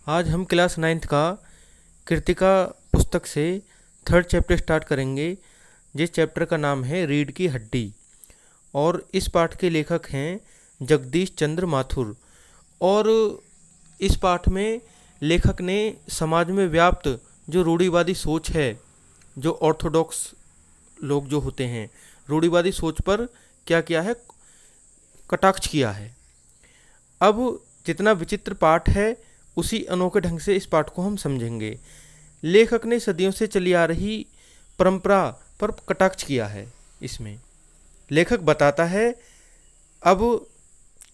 आज हम class ninth का कृतिका पुस्तक से थर्ड चैप्टर स्टार्ट करेंगे, जिस चैप्टर का नाम है रीढ़ की हड्डी। और इस पाठ के लेखक हैं जगदीश चंद्र माथुर। और इस पाठ में लेखक ने समाज में व्याप्त जो रूढ़िवादी सोच है, जो ऑर्थोडॉक्स लोग जो होते हैं, रूढ़िवादी सोच पर क्या किया है, कटाक्ष किया है। अब जितना विचित्र पाठ है, उसी अनोखे ढंग से इस पाठ को हम समझेंगे। लेखक ने सदियों से चली आ रही परंपरा पर कटाक्ष किया है। इसमें लेखक बताता है, अब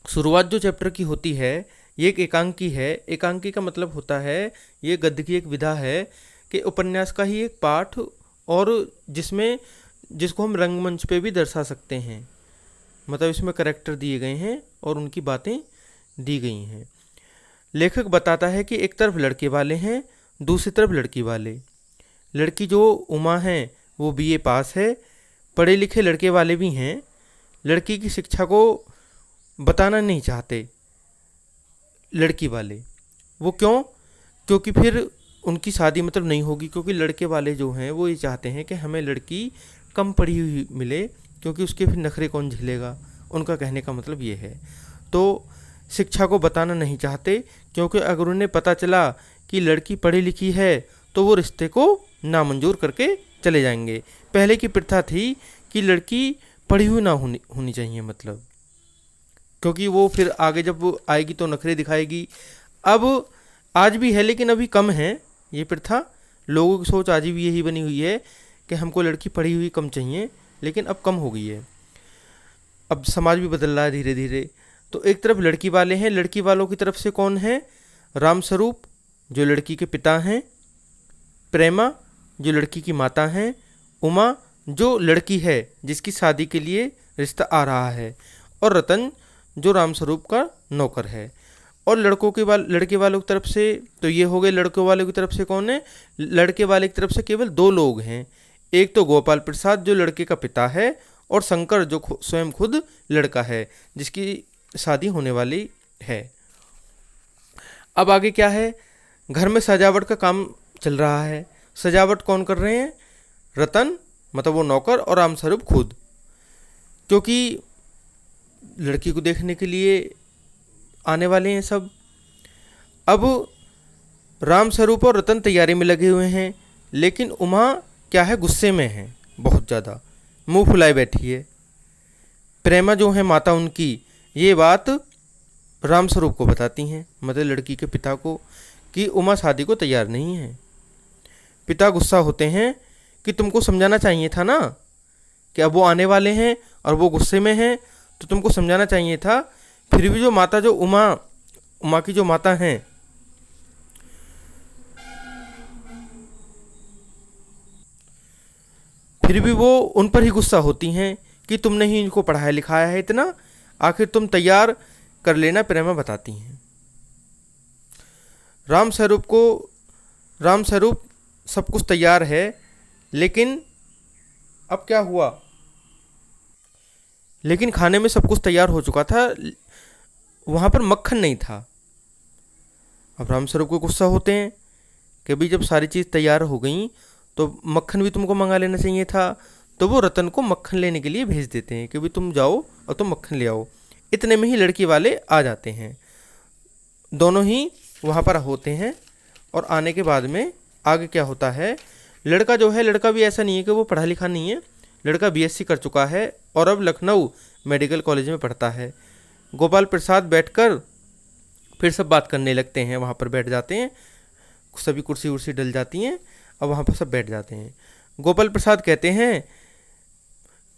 शुरुआत जो चैप्टर की होती है ये एक एकांकी है। एकांकी का मतलब होता है, ये गद्य की एक विधा है कि उपन्यास का ही एक पाठ, और जिसको हम रंगमंच पे भी दर्शा सकते हैं। मतलब इसमें करैक्टर दिए गए हैं और उनकी बातें दी गई हैं। लेखक बताता है कि एक तरफ लड़के वाले हैं, दूसरी तरफ लड़की वाले। लड़की जो उमा है वो बीए पास है, पढ़े लिखे लड़के वाले भी हैं। लड़की की शिक्षा को बताना नहीं चाहते लड़की वाले। वो क्यों? क्योंकि फिर उनकी शादी मतलब नहीं होगी, क्योंकि लड़के वाले जो हैं वो ये चाहते हैं कि हमें लड़की कम पढ़ी हुई मिले, क्योंकि उसके फिर नखरे कौन झेलेगा। उनका कहने का मतलब ये है। तो शिक्षा को बताना नहीं चाहते, क्योंकि अगर उन्हें पता चला कि लड़की पढ़ी लिखी है तो वो रिश्ते को नामंजूर करके चले जाएंगे। पहले की प्रथा थी कि लड़की पढ़ी हुई ना होनी चाहिए, मतलब क्योंकि वो फिर आगे जब वो आएगी तो नखरे दिखाएगी। अब आज भी है, लेकिन अभी कम है ये प्रथा। लोगों की सोच आज भी यही बनी हुई है कि हमको लड़की पढ़ी हुई कम चाहिए, लेकिन अब कम हो गई है। अब समाज भी बदल रहा है धीरे धीरे। तो एक तरफ लड़की वाले हैं, लड़की वालों की तरफ से कौन है? रामस्वरूप जो लड़की के पिता हैं, प्रेमा जो लड़की की माता हैं, उमा जो लड़की है जिसकी शादी के लिए रिश्ता आ रहा है, और रतन जो रामस्वरूप का नौकर है। और लड़के वालों की तरफ से तो ये हो गए। लड़कों वालों की तरफ से कौन है? लड़के वाले की तरफ से केवल दो लोग हैं। एक तो गोपाल प्रसाद जो लड़के का पिता है, और शंकर जो स्वयं खुद लड़का है जिसकी शादी होने वाली है। अब आगे क्या है? घर में सजावट का काम चल रहा है। सजावट कौन कर रहे हैं? रतन मतलब वो नौकर, और रामस्वरूप खुद, क्योंकि लड़की को देखने के लिए आने वाले हैं सब। अब रामस्वरूप और रतन तैयारी में लगे हुए हैं, लेकिन उमा क्या है, गुस्से में है बहुत ज़्यादा, मुंह फुलाए बैठी है। प्रेमा जो है माता उनकी, ये बात रामस्वरूप को बताती हैं, मतलब लड़की के पिता को, कि उमा शादी को तैयार नहीं है। पिता गुस्सा होते हैं कि तुमको समझाना चाहिए था ना कि अब वो आने वाले हैं और वो गुस्से में हैं, तो तुमको समझाना चाहिए था। फिर भी जो माता, जो उमा की जो माता हैं, फिर भी वो उन पर ही गुस्सा होती हैं कि तुमने ही इनको पढ़ाया लिखाया है इतना, आखिर तुम तैयार कर लेना। प्रेमा बताती हैं रामस्वरूप सब कुछ तैयार है, लेकिन अब क्या हुआ? लेकिन खाने में सब कुछ तैयार हो चुका था, वहाँ पर मक्खन नहीं था। अब रामस्वरूप को गुस्सा होते हैं कि भाई जब सारी चीज़ तैयार हो गई तो मक्खन भी तुमको मंगा लेना चाहिए था। तो वो रतन को मक्खन लेने के लिए भेज देते हैं कि भाई तुम जाओ और तुम मक्खन ले आओ। इतने में ही लड़की वाले आ जाते हैं। दोनों ही वहाँ पर होते हैं, और आने के बाद में आगे क्या होता है? लड़का जो है, लड़का भी ऐसा नहीं है कि वो पढ़ा लिखा नहीं है। लड़का बीएससी कर चुका है और अब लखनऊ मेडिकल कॉलेज में पढ़ता है। गोपाल प्रसाद बैठकर फिर सब बात करने लगते हैं, वहाँ पर बैठ जाते हैं। सभी कुर्सी उर्सी डल जाती हैं, अब वहाँ पर सब बैठ जाते हैं। गोपाल प्रसाद कहते हैं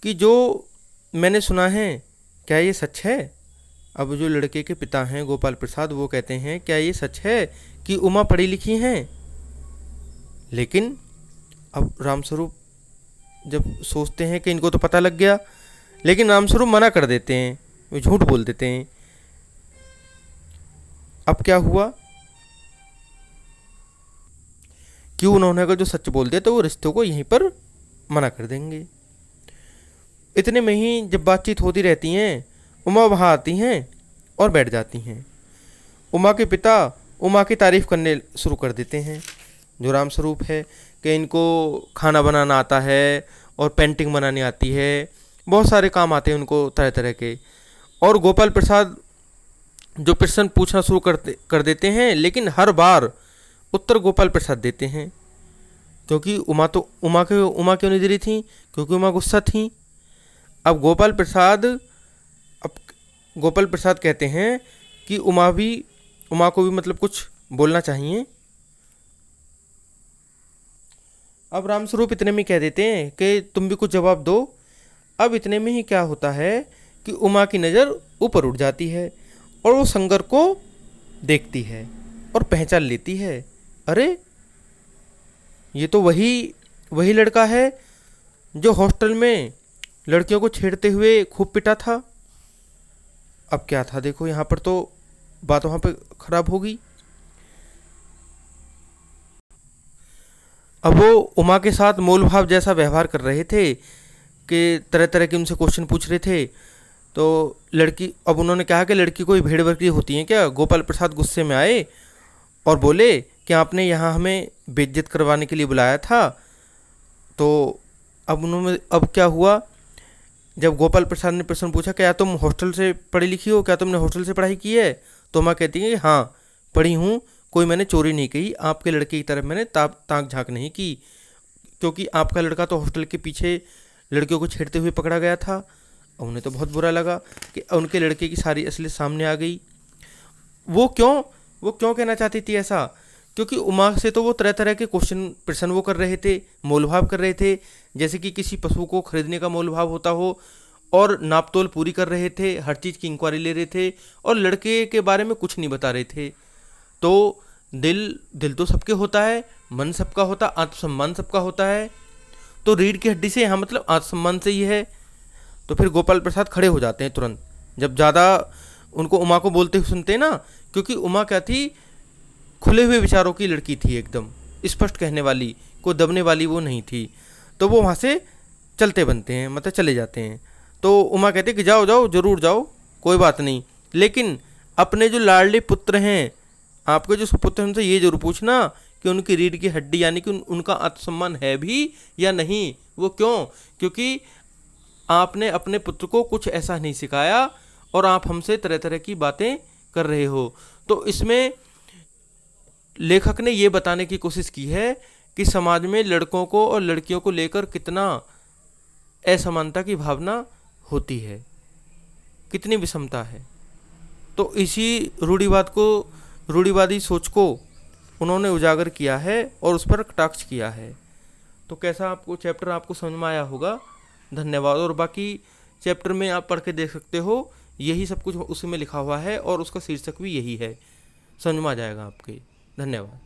कि जो मैंने सुना है, क्या ये सच है? अब जो लड़के के पिता हैं गोपाल प्रसाद, वो कहते हैं क्या ये सच है कि उमा पढ़ी लिखी हैं? लेकिन अब रामस्वरूप जब सोचते हैं कि इनको तो पता लग गया, लेकिन रामस्वरूप मना कर देते हैं, वो झूठ बोल देते हैं। अब क्या हुआ कि उन्होंने अगर जो सच बोल दिया तो वो रिश्तों को यहीं पर मना कर देंगे। इतने में ही जब बातचीत होती रहती हैं, उमा वहाँ आती हैं और बैठ जाती हैं। उमा के पिता उमा की तारीफ़ करने शुरू कर देते हैं। जो रामस्वरूप है कि इनको खाना बनाना आता है और पेंटिंग बनानी आती है, बहुत सारे काम आते हैं उनको तरह तरह के। और गोपाल प्रसाद जो प्रश्न पूछना शुरू कर देते हैं, लेकिन हर बार उत्तर गोपाल प्रसाद देते हैं, क्योंकि उमा क्यों नहीं दे रही थी, क्योंकि उमा गुस्सा थी। अब गोपाल प्रसाद कहते हैं कि उमा को भी मतलब कुछ बोलना चाहिए। अब रामस्वरूप इतने में कह देते हैं कि तुम भी कुछ जवाब दो। अब इतने में ही क्या होता है कि उमा की नज़र ऊपर उठ जाती है और वो शंकर को देखती है और पहचान लेती है, अरे ये तो वही लड़का है जो हॉस्टल में लड़कियों को छेड़ते हुए खूब पिटा था। अब क्या था, देखो यहाँ पर तो बात वहाँ पे खराब होगी। अब वो उमा के साथ मोल भाव जैसा व्यवहार कर रहे थे कि तरह तरह के उनसे क्वेश्चन पूछ रहे थे। तो अब उन्होंने कहा कि लड़की कोई भेड़ बकरी होती है क्या। गोपाल प्रसाद गुस्से में आए और बोले कि आपने यहाँ हमें बेइज्जत करवाने के लिए बुलाया था। तो अब क्या हुआ, जब गोपाल प्रसाद ने प्रश्न पूछा क्या तुम हॉस्टल से पढ़ी लिखी हो, क्या तुमने हॉस्टल से पढ़ाई की है, तो माँ कहती है कि हाँ पढ़ी हूँ, कोई मैंने चोरी नहीं की, आपके लड़के की तरफ मैंने ताक झांक नहीं की, क्योंकि आपका लड़का तो हॉस्टल के पीछे लड़कियों को छेड़ते हुए पकड़ा गया था। उन्हें तो बहुत बुरा लगा कि उनके लड़के की सारी असलियत सामने आ गई। वो क्यों कहना चाहती थी ऐसा, क्योंकि उमा से तो वो तरह तरह के प्रश्न वो कर रहे थे, मोलभाव कर रहे थे, जैसे कि किसी पशु को खरीदने का मोलभाव होता हो, और नापतोल पूरी कर रहे थे, हर चीज़ की इंक्वायरी ले रहे थे और लड़के के बारे में कुछ नहीं बता रहे थे। तो दिल तो सबके होता है, मन सबका होता, आत्मसम्मान सबका होता है। तो रीढ़ की हड्डी से यहाँ मतलब आत्मसम्मान से ही है। तो फिर गोपाल प्रसाद खड़े हो जाते हैं तुरंत, जब ज़्यादा उनको उमा को बोलते हुए सुनते हैं ना, क्योंकि उमा क्या थी, खुले हुए विचारों की लड़की थी, एकदम स्पष्ट कहने वाली, कोई दबने वाली वो नहीं थी। तो वो वहाँ से चलते बनते हैं, मतलब चले जाते हैं। तो उमा कहते हैं कि जाओ जाओ ज़रूर जाओ, कोई बात नहीं, लेकिन अपने जो लाडले पुत्र हैं, आपके जो सुपुत्र हैं, उनसे ये जरूर पूछना कि उनकी रीढ़ की हड्डी यानी कि उनका आत्मसम्मान है भी या नहीं। वो क्यों, क्योंकि आपने अपने पुत्र को कुछ ऐसा नहीं सिखाया और आप हमसे तरह तरह की बातें कर रहे हो। तो इसमें लेखक ने ये बताने की कोशिश की है कि समाज में लड़कों को और लड़कियों को लेकर कितना असमानता की भावना होती है, कितनी विषमता है। तो इसी रूढ़िवादी सोच को उन्होंने उजागर किया है और उस पर कटाक्ष किया है। तो कैसा आपको चैप्टर आपको समझ में आया होगा। धन्यवाद। और बाकी चैप्टर में आप पढ़ के देख सकते हो, यही सब कुछ उसमें लिखा हुआ है और उसका शीर्षक भी यही है, समझ में आ जाएगा आपके। धन्यवाद।